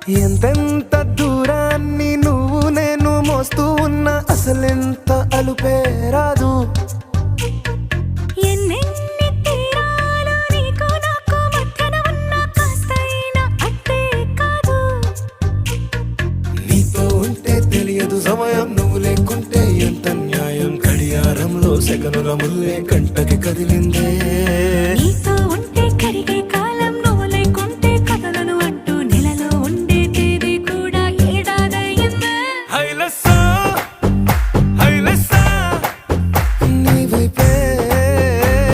ఎంతెంత దూరాన్ని నువ్వు నేను మోస్తూ ఉన్నా అసలెంత అలుపే రాదు. ఎన్నెన్ని తీరాలు నీకు నాకు మధ్యన ఉన్నా కాస్తైనా అట్టే కాదు. నీతో ఉంటే తెలియదు సమయం, నువ్వు లేకుంటే ఎంత న్యాయం. గడియారంలో సెకనుల ముల్లే కంటకి కదిలిందే.